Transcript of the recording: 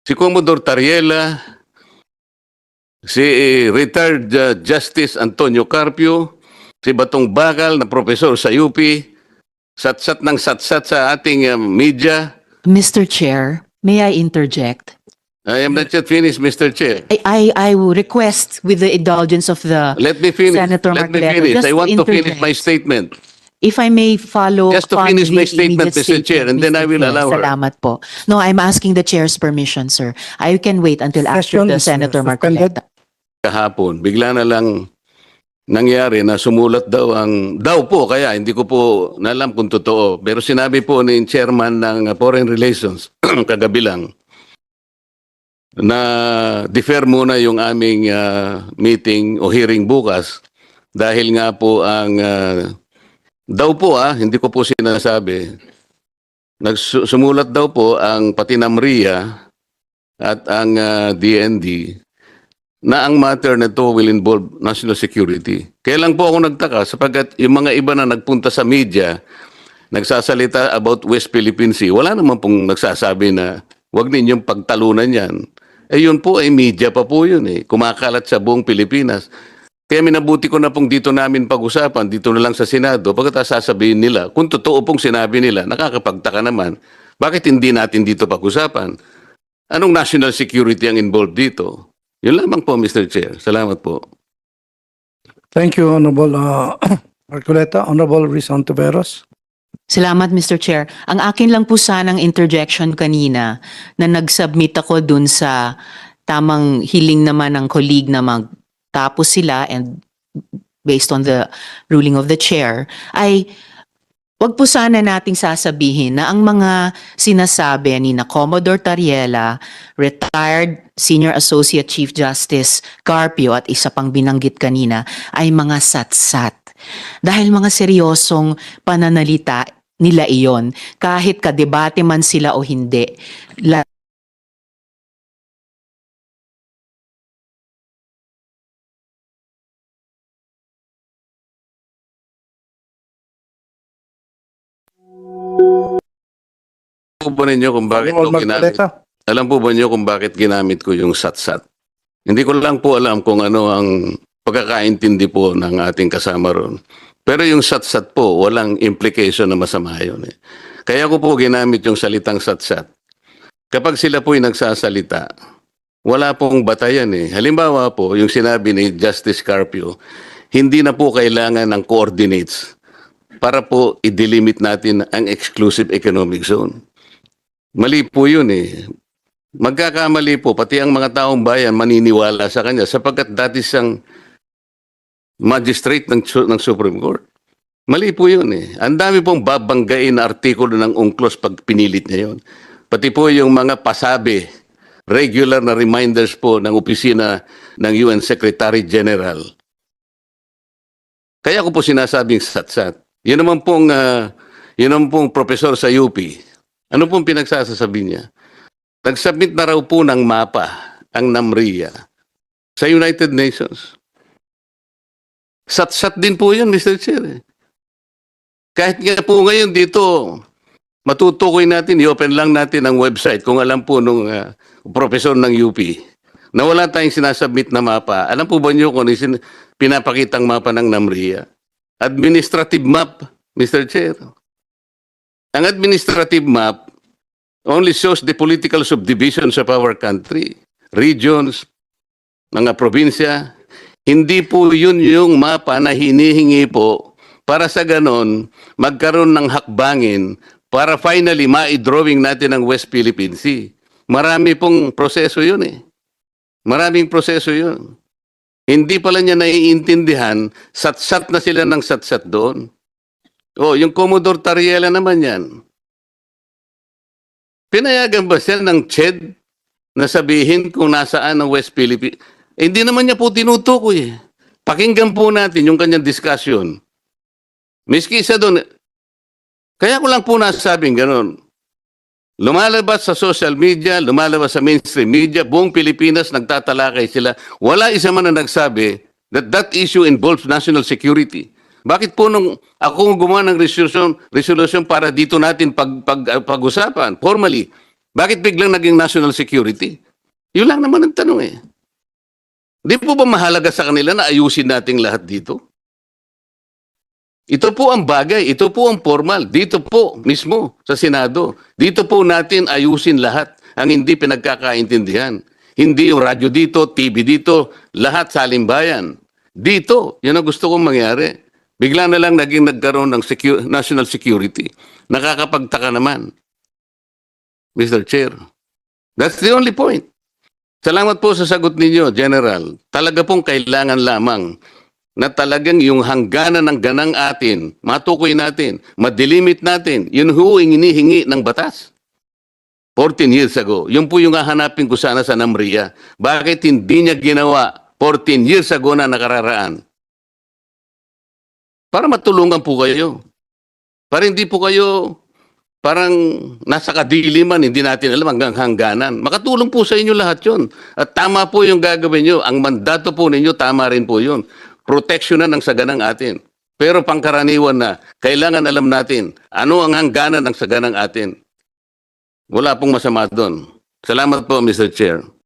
si Commodore Tariela, si retired Justice Antonio Carpio, si Batong Bakal na profesor sa UP, satsat ng satsat sa ating media. Mr. Chair, may I interject? I am not yet finished, Mr. Chair. I will request with the indulgence of the Let me finish. Senator Let me Marcoleta, finish. just I want to finish interject. my statement. If I may follow Just to upon finish my the statement, immediate Mr. Chair, and then I will Mr. Chair. allow her. Salamat po. No, I'm asking the chair's permission, sir. I can wait until after Session the is Senator suspended. Marcoleta. Kahapon, bigla na lang nangyari na sumulat daw po, kaya hindi ko po nalam kung totoo. Pero sinabi po ni chairman ng Foreign Relations, kagabi lang, na defer muna yung aming meeting o hearing bukas dahil nga po ang daw po hindi ko po sinasabi, sumulat daw po ang pati NAMRIA at ang DND na ang matter na to will involve national security. Kaya lang po ako nagtaka sapagkat yung mga iba na nagpunta sa media, nagsasalita about West Philippine Sea, wala naman pong nagsasabi na huwag ninyong pagtalunan yan. Eh yun po ay media pa po yun kumakalat sa buong Pilipinas. Kaya minabuti ko na pong dito namin pag-usapan, dito na lang sa Senado, pagkatapos sasabihin nila, kung totoo pong sinabi nila, nakakapagtaka naman, bakit hindi natin dito pag-usapan? Anong national security ang involved dito? Yun lamang po, Mr. Chair. Salamat po. Thank you, Honorable Marcoleta. Honorable Rizon Tiveros. Salamat, Mr. Chair. Ang akin lang po sanang interjection kanina na nag-submit ako dun sa tamang hiling naman ng colleague na magtapos sila and based on the ruling of the chair, ay wag po sana nating sasabihin na ang mga sinasabi ni na Commodore Tariela, retired Senior Associate Chief Justice Carpio at isa pang binanggit kanina ay mga satsat. Dahil mga seryosong pananalita nila iyon, kahit kadebate man sila o hindi. Alam po ba ninyo kung bakit ko Honorable ginamit? Marcoleta. Alam po ba niyo kung bakit ginamit ko yung satsat? Hindi ko lang po alam kung ano ang pagkakaintindi po ng ating kasama ron. Pero yung satsat po, walang implication na masama yun. Kaya ko po ginamit yung salitang satsat. Kapag sila po'y nagsasalita, wala pong batayan Halimbawa po, yung sinabi ni Justice Carpio, hindi na po kailangan ng coordinates para po i-delimit natin ang exclusive economic zone. Mali po yun Magkakamali po, pati ang mga taong bayan maniniwala sa kanya sapagkat dati siyang magistrate ng Supreme Court. Mali po yun Ang dami pong babanggain na artikulo ng UNCLOS pag pinilit niya yun. Pati po yung mga pasabi, regular na reminders po ng opisina ng UN Secretary General. Kaya ko po sinasabing satsat. Yun naman pong profesor sa UP. Ano pong pinagsasasabi niya? Nag-submit na raw po ng mapa ang NAMRIA sa United Nations. Sat-sat din po yan, Mr. Chair. Kahit nga po ngayon dito, matutukoy natin, i-open lang natin ang website kung alam po nung professor ng UP na wala tayong sinasubmit na mapa. Alam po ba niyo kung pinapakitang mapa ng NAMRIA? Administrative map, Mr. Chair. Ang administrative map only shows the political subdivisions of our country, regions, mga probinsya. Hindi po yun yung mapa na hinihingi po para sa ganon magkaroon ng hakbangin para finally ma-drawing natin ang West Philippine Sea. Marami pong proseso yun Maraming proseso yun. Hindi pala niya naiintindihan, satsat na sila ng satsat doon. Yung Commodore Tariela naman yan. Pinayagan ba siya ng CHED na sabihin kung nasaan ang West Philippines? Hindi naman niya po tinutukoy Pakinggan po natin yung kanyang discussion. Miski isa doon, kaya ko lang po nasabing gano'n. Lumalabas sa social media, lumalabas sa mainstream media, buong Pilipinas nagtatalakay sila. Wala isa man na nagsabi that that issue involves national security. Bakit po nung ako gumawa ng resolution para dito natin pag-usapan formally, Bakit biglang naging national security? Yun lang naman ang tanong eh. Di po ba mahalaga sa kanila na ayusin nating lahat dito? Ito po ang bagay, ito po ang formal, dito po mismo sa Senado. Dito po natin ayusin lahat ang hindi pinagkakaintindihan. Hindi yung radyo dito, TV dito, lahat sa halimbayan. Dito, yun ang gusto kong mangyari. Bigla na lang naging nagkaroon ng national security. Nakakapagtaka naman. Mr. Chair. That's the only point. Salamat po sa sagot ninyo, General. Talaga pong kailangan lamang na talagang yung hangganan ng ganang atin, matukoy natin, madilimit natin, yun ho ang inihingi ng batas. 14 years ago. Yun po yung hahanapin ko sana sa NAMRIA. Bakit hindi niya ginawa 14 years ago na nakararaan? Para matulungan po kayo. Para hindi po kayo parang nasa kadiliman, hindi natin alam hanggang hangganan. Makatulong po sa inyo lahat yun. At tama po yung gagawin nyo. Ang mandato po ninyo, tama rin po yun. Proteksyonan ng saganang atin. Pero pangkaraniwan na, kailangan alam natin ano ang hangganan ng saganang atin. Wala pong masama doon. Salamat po, Mr. Chair.